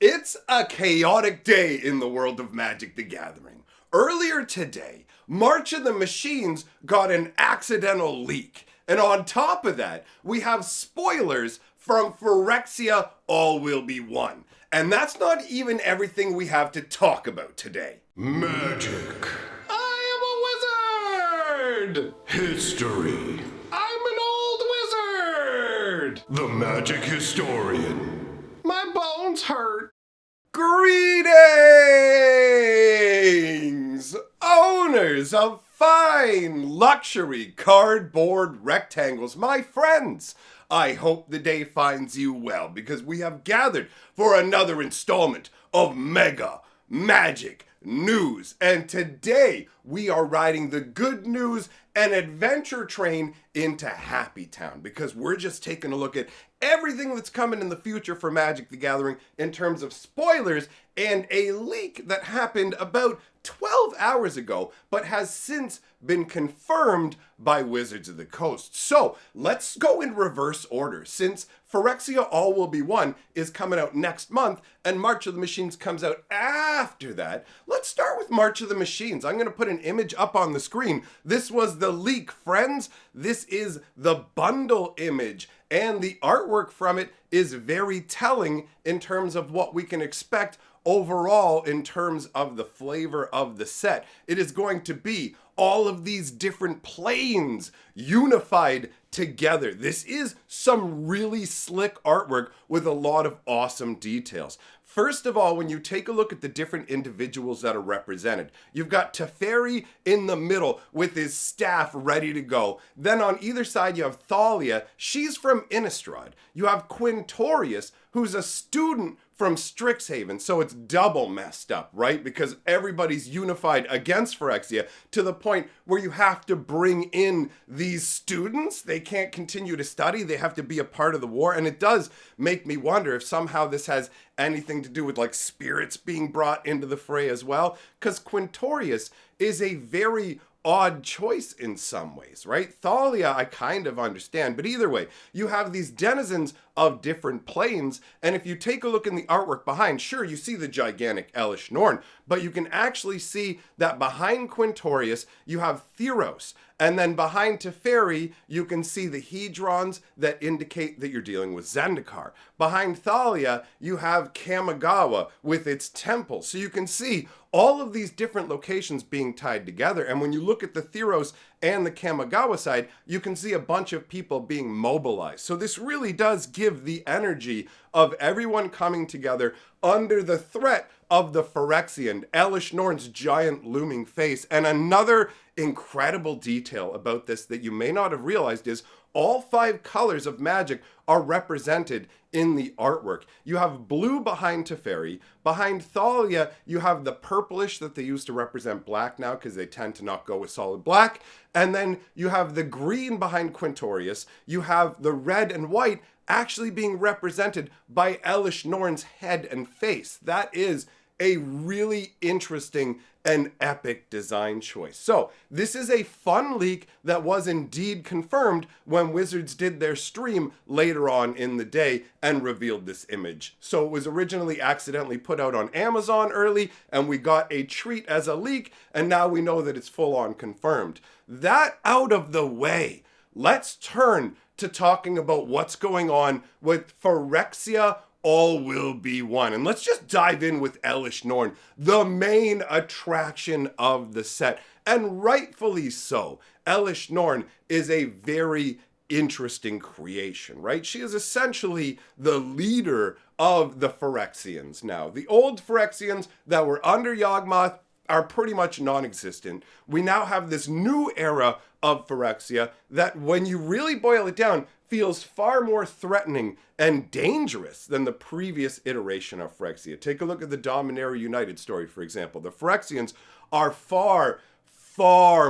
It's a chaotic day in the world of Magic the Gathering. Earlier today, March of the Machines got an accidental leak. And on top of that, we have spoilers from Phyrexia All Will Be One. And that's not even everything we have to talk about today. Magic. I am a wizard! History. I'm an old wizard! The magic historian. My bones hurt. Greetings, owners of fine luxury cardboard rectangles, my friends. I hope the day finds you well because we have gathered for another installment of Mega Magic News. And today we are riding the good news and adventure train into Happy Town because we're just taking a look at everything that's coming in the future for Magic the Gathering in terms of spoilers and a leak that happened about 12 hours ago but has since been confirmed by Wizards of the Coast. So let's go in reverse order since Phyrexia All Will Be One is coming out next month and March of the Machines comes out after that. Let's start with March of the Machines. I'm going to put an image up on the screen. This was the leak, friends. This is the bundle image and the artwork from it is very telling in terms of what we can expect overall in terms of the flavor of the set. It is going to be all of these different planes unified together. This is some really slick artwork with a lot of awesome details. First of all, when you take a look at the different individuals that are represented, you've got Teferi in the middle with his staff ready to go. Then on either side, you have Thalia. She's from Innistrad. You have Quintorius, who's a student from Strixhaven, so it's double messed up, right? Because everybody's unified against Phyrexia to the point where you have to bring in these students. They can't continue to study. They have to be a part of the war. And it does make me wonder if somehow this has anything to do with like spirits being brought into the fray as well. Because Quintorius is a very odd choice in some ways, right? Thalia, I kind of understand, but either way, you have these denizens of different planes, and if you take a look in the artwork behind, sure, you see the gigantic Elesh Norn, but you can actually see that behind Quintorius, you have Theros, and then behind Teferi, you can see the Hedrons that indicate that you're dealing with Zendikar. Behind Thalia, you have Kamigawa with its temple, so you can see all of these different locations being tied together. And when you look at the Theros and the Kamigawa side, you can see a bunch of people being mobilized. So this really does give the energy of everyone coming together under the threat of the Phyrexian, Elesh Norn's giant looming face. And another incredible detail about this that you may not have realized is all 5 colors of magic are represented in the artwork. You have blue behind Teferi. Behind Thalia, you have the purplish that they use to represent black now because they tend to not go with solid black. And then you have the green behind Quintorius. You have the red and white actually being represented by Elesh Norn's head and face. That is a really interesting and epic design choice. So this is a fun leak that was indeed confirmed when Wizards did their stream later on in the day and revealed this image. So it was originally accidentally put out on Amazon early and we got a treat as a leak and now we know that it's full on confirmed. That out of the way, let's turn to talking about what's going on with Phyrexia All Will Be One. And let's just dive in with Elesh Norn, the main attraction of the set. And rightfully so. Elesh Norn is a very interesting creation, right? She is essentially the leader of the Phyrexians now. The old Phyrexians that were under Yawgmoth are pretty much non-existent. We now have this new era of Phyrexia that, when you really boil it down, feels far more threatening and dangerous than the previous iteration of Phyrexia. Take a look at the Dominaria United story, for example. The Phyrexians are far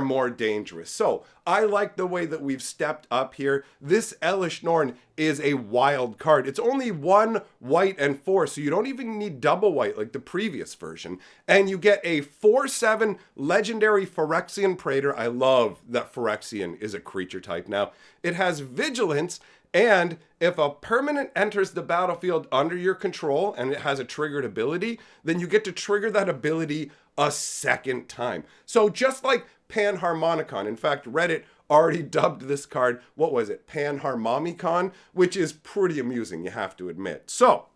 more dangerous. So I like the way that we've stepped up here. This Elesh Norn is a wild card. It's only 1 white and 4, so you don't even need double white like the previous version. And you get a 4/7 legendary Phyrexian Praetor. I love that Phyrexian is a creature type now. It has vigilance And if a permanent enters the battlefield under your control and it has a triggered ability, then you get to trigger that ability a second time. So just like Panharmonicon, in fact, Reddit already dubbed this card, what was it, Panharmomicon, which is pretty amusing, you have to admit. So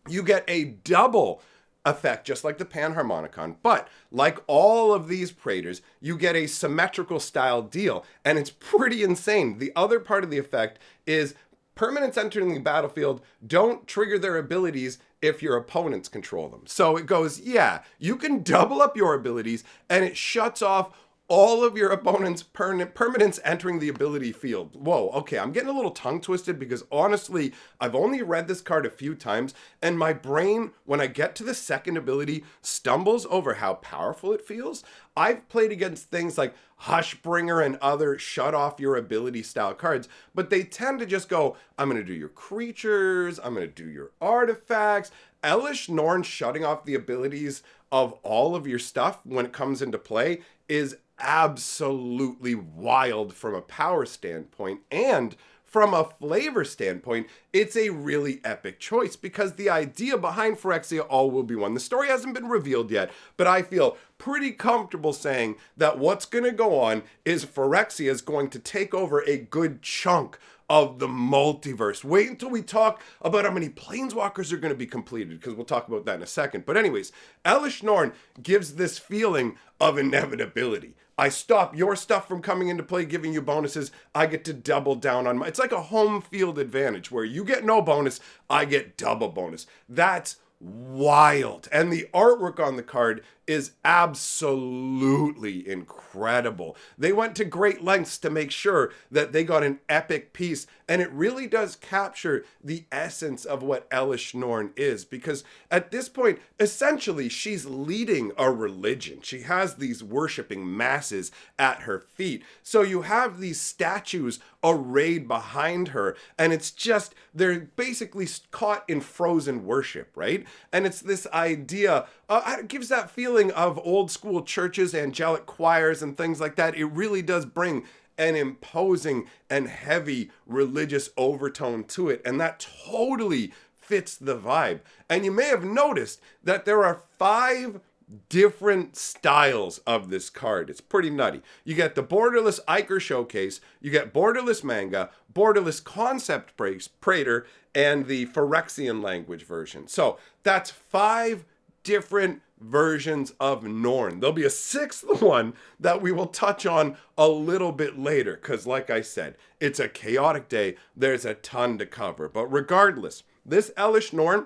you get a double effect, just like the Panharmonicon, but like all of these Praetors, you get a symmetrical style deal, and it's pretty insane. The other part of the effect is permanents entering the battlefield don't trigger their abilities if your opponents control them. So it goes, yeah, you can double up your abilities, and it shuts off all of your opponent's permanents entering the ability field. Whoa, okay, I'm getting a little tongue twisted because honestly, I've only read this card a few times, and my brain, when I get to the second ability, stumbles over how powerful it feels. I've played against things like Hushbringer and other shut off your ability style cards, but they tend to just go, I'm going to do your creatures, I'm going to do your artifacts. Elish Norn shutting off the abilities of all of your stuff when it comes into play is absolutely wild from a power standpoint, and from a flavor standpoint, it's a really epic choice because the idea behind Phyrexia all will be one. The story hasn't been revealed yet, but I feel pretty comfortable saying that what's going to go on is Phyrexia is going to take over a good chunk of the multiverse. Wait until we talk about how many planeswalkers are going to be completed, because we'll talk about that in a second. But anyways, Elish Norn gives this feeling of inevitability. I stop your stuff from coming into play, giving you bonuses. I get to double down on my... It's like a home field advantage where you get no bonus, I get double bonus. That's wild. And the artwork on the card is absolutely incredible. They went to great lengths to make sure that they got an epic piece, and it really does capture the essence of what Elish Norn is, because at this point, essentially, she's leading a religion. She has these worshiping masses at her feet. So you have these statues arrayed behind her, and it's just, they're basically caught in frozen worship, right? And it's this idea, it gives that feeling of old school churches, angelic choirs, and things like that. It really does bring an imposing and heavy religious overtone to it, and that totally fits the vibe. And you may have noticed that there are 5 different styles of this card. It's pretty nutty. You get the Borderless Iker Showcase, you get Borderless Manga, Borderless Concept Praetor, and the Phyrexian language version. So that's 5 different versions of Norn. There'll be a 6th one that we will touch on a little bit later, because like I said, it's a chaotic day. There's a ton to cover. But regardless, this Elish Norn,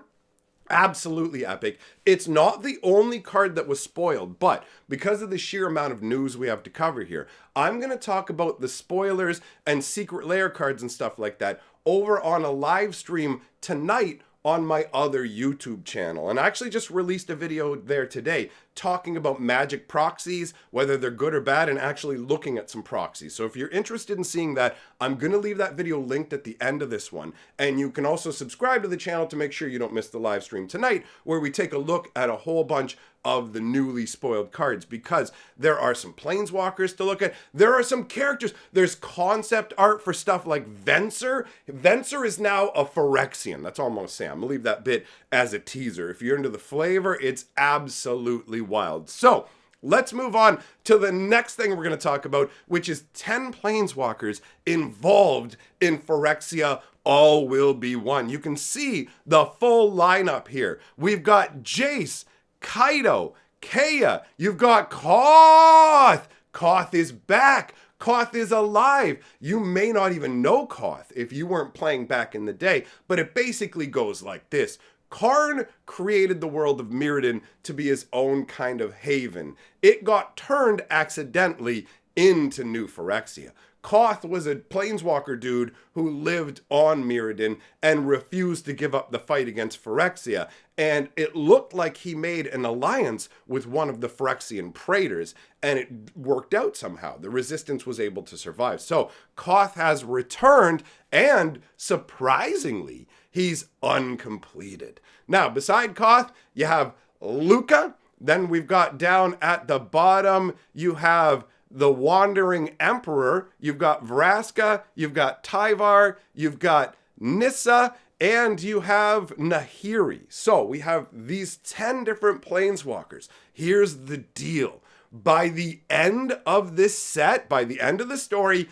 absolutely epic. It's not the only card that was spoiled, but because of the sheer amount of news we have to cover here, I'm going to talk about the spoilers and secret lair cards and stuff like that over on a live stream tonight on my other YouTube channel. And I actually just released a video there today talking about Magic proxies, whether they're good or bad, and actually looking at some proxies. So if you're interested in seeing that, I'm going to leave that video linked at the end of this one. And you can also subscribe to the channel to make sure you don't miss the live stream tonight, where we take a look at a whole bunch of the newly spoiled cards, because there are some planeswalkers to look at. There are some characters. There's concept art for stuff like Venser. Venser is now a Phyrexian. That's all I'm going to say. I'm going to leave that bit as a teaser. If you're into the flavor, it's absolutely wild. So let's move on to the next thing we're going to talk about, which is 10 planeswalkers involved in Phyrexia All Will Be One. You can see the full lineup here. We've got Jace, Kaido, Kea, you've got Koth. Koth is back. Koth is alive. You may not even know Koth if you weren't playing back in the day, but it basically goes like this. Karn created the world of Mirrodin to be his own kind of haven. It got turned accidentally into New Phyrexia. Koth was a planeswalker dude who lived on Mirrodin and refused to give up the fight against Phyrexia, and it looked like he made an alliance with one of the Phyrexian Praetors, and it worked out somehow. The resistance was able to survive. So Koth has returned, and surprisingly, he's uncompleted. Now, beside Koth, you have Luca. Then we've got down at the bottom, you have the Wandering Emperor, you've got Vraska, you've got Tyvar, you've got Nissa, and you have Nahiri. So we have these 10 different planeswalkers. Here's the deal. By the end of this set, by the end of the story,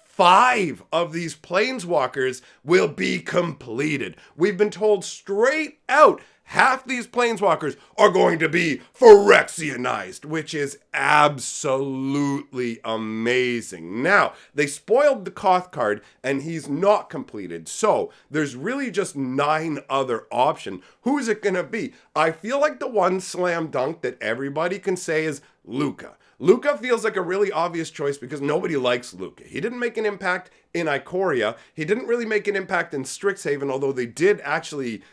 5 of these planeswalkers will be completed. We've been told straight out half these planeswalkers are going to be Phyrexianized, which is absolutely amazing. Now, they spoiled the Koth card, and he's not completed, so there's really just 9 other options. Who is it going to be? I feel like the one slam dunk that everybody can say is Luca. Luca feels like a really obvious choice because nobody likes Luca. He didn't make an impact in Ikoria. He didn't really make an impact in Strixhaven, although they did actually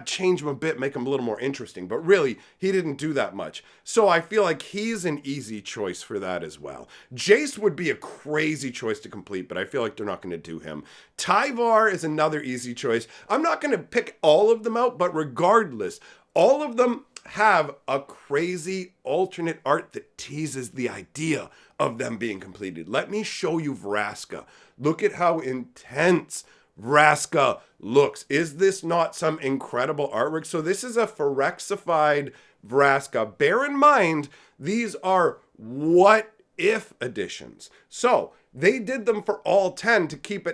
change him a bit, make him a little more interesting. But really, he didn't do that much. So I feel like he's an easy choice for that as well. Jace would be a crazy choice to complete, but I feel like they're not going to do him. Tyvar is another easy choice. I'm not going to pick all of them out, but regardless, all of them have a crazy alternate art that teases the idea of them being completed. Let me show you Vraska. Look at how intense Vraska looks. Is this not some incredible artwork? So this is a Phyrexified Vraska. Bear in mind, these are what if editions. So they did them for all 10 to keep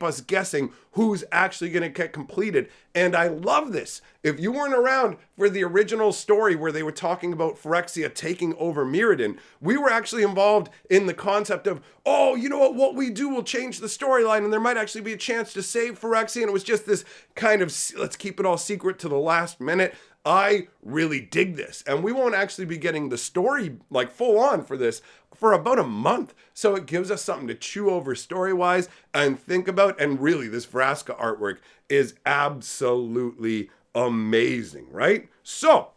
us guessing who's actually going to get completed. And I love this. If you weren't around for the original story where they were talking about Phyrexia taking over Mirrodin, we were actually involved in the concept of, oh, you know what we do will change the storyline and there might actually be a chance to save Phyrexia. And it was just this kind of, let's keep it all secret to the last minute. I really dig this. And we won't actually be getting the story like full on for this for about a month. So it gives us something to chew over story-wise and think about. And really, this Vraska artwork is absolutely amazing, right? So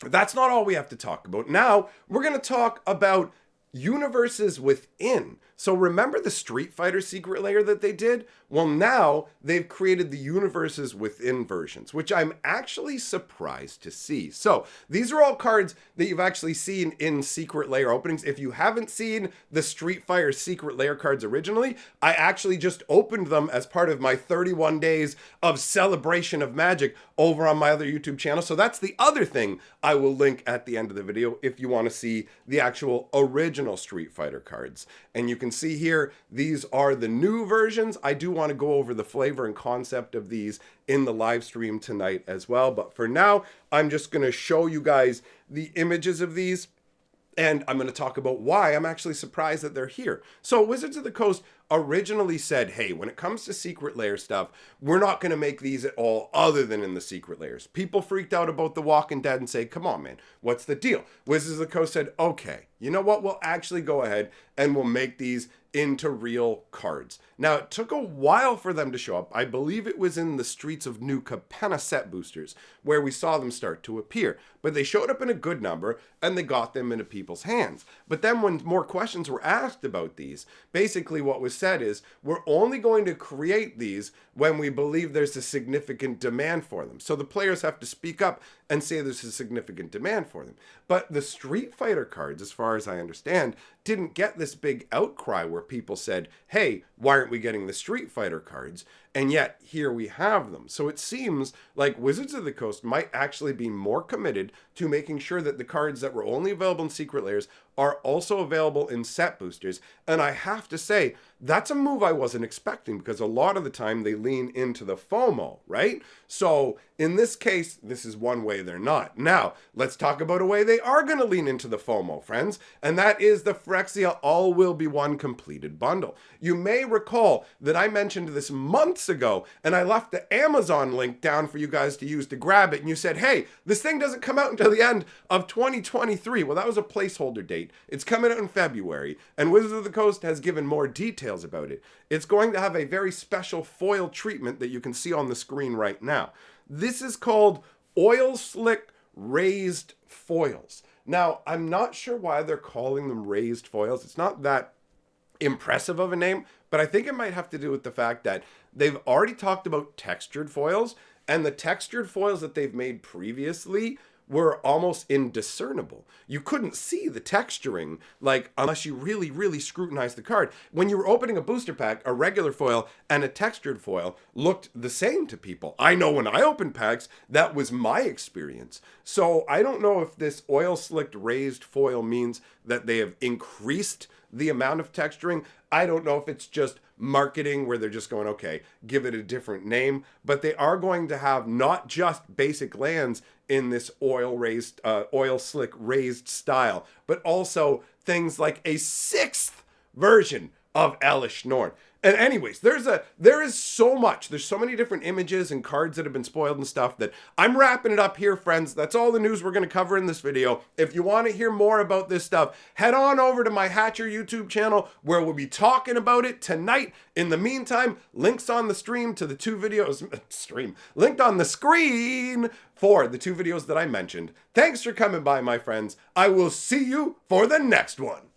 that's not all we have to talk about. Now, we're going to talk about universes within. So remember the Street Fighter secret layer that they did? Well, now they've created the universes within versions, which I'm actually surprised to see. So these are all cards that you've actually seen in secret layer openings. If you haven't seen the Street Fighter secret layer cards originally, I actually just opened them as part of my 31 days of celebration of magic over on my other YouTube channel. So that's the other thing I will link at the end of the video if you want to see the actual original Street Fighter cards. And you can see here, these are the new versions. I do want to go over the flavor and concept of these in the live stream tonight as well. But for now, I'm just going to show you guys the images of these. And I'm going to talk about why I'm actually surprised that they're here. So Wizards of the Coast originally said, hey, when it comes to secret layer stuff, we're not going to make these at all other than in the secret layers. People freaked out about The Walking Dead and say, come on, man, what's the deal? Wizards of the Coast said, okay, you know what? We'll actually go ahead and we'll make these into real cards. Now, it took a while for them to show up. I believe it was in the Streets of New Capenna set boosters where we saw them start to appear. But they showed up in a good number and they got them into people's hands. But then when more questions were asked about these, basically what was said is, we're only going to create these when we believe there's a significant demand for them. So the players have to speak up and say there's a significant demand for them. But the Street Fighter cards, as far as I understand, didn't get this big outcry where people said, hey, why aren't we getting the Street Fighter cards? And yet, here we have them. So it seems like Wizards of the Coast might actually be more committed to making sure that the cards that were only available in secret layers are also available in set boosters. And I have to say, that's a move I wasn't expecting because a lot of the time they lean into the FOMO, right? So in this case, this is one way they're not. Now, let's talk about a way they are going to lean into the FOMO, friends. And that is the Phyrexia All Will Be One completed bundle. You may recall that I mentioned this months ago, and I left the Amazon link down for you guys to use to grab it. And you said, hey, this thing doesn't come out until the end of 2023. Well, that was a placeholder date. It's coming out in February, and Wizards of the Coast has given more details about it. It's going to have a very special foil treatment that you can see on the screen right now. This is called Oil Slick Raised Foils. Now, I'm not sure why they're calling them raised foils. It's not that impressive of a name, but I think it might have to do with the fact that they've already talked about textured foils, and the textured foils that they've made previously were almost indiscernible. You couldn't see the texturing, like, unless you really, really scrutinized the card. When you were opening a booster pack, a regular foil and a textured foil looked the same to people. I know when I opened packs, that was my experience. So I don't know if this oil slicked raised foil means that they have increased the amount of texturing. I don't know if it's just marketing where they're just going, okay, give it a different name, but they are going to have not just basic lands in this oil slick raised style, but also things like a 6th version of Elish Norn. And anyways, there is so much. There's so many different images and cards that have been spoiled and stuff that I'm wrapping it up here, friends. That's all the news we're going to cover in this video. If you want to hear more about this stuff, head on over to my Hatcher YouTube channel where we'll be talking about it tonight. In the meantime, links on the stream to the 2 videos, linked on the screen for the 2 videos that I mentioned. Thanks for coming by, my friends. I will see you for the next one.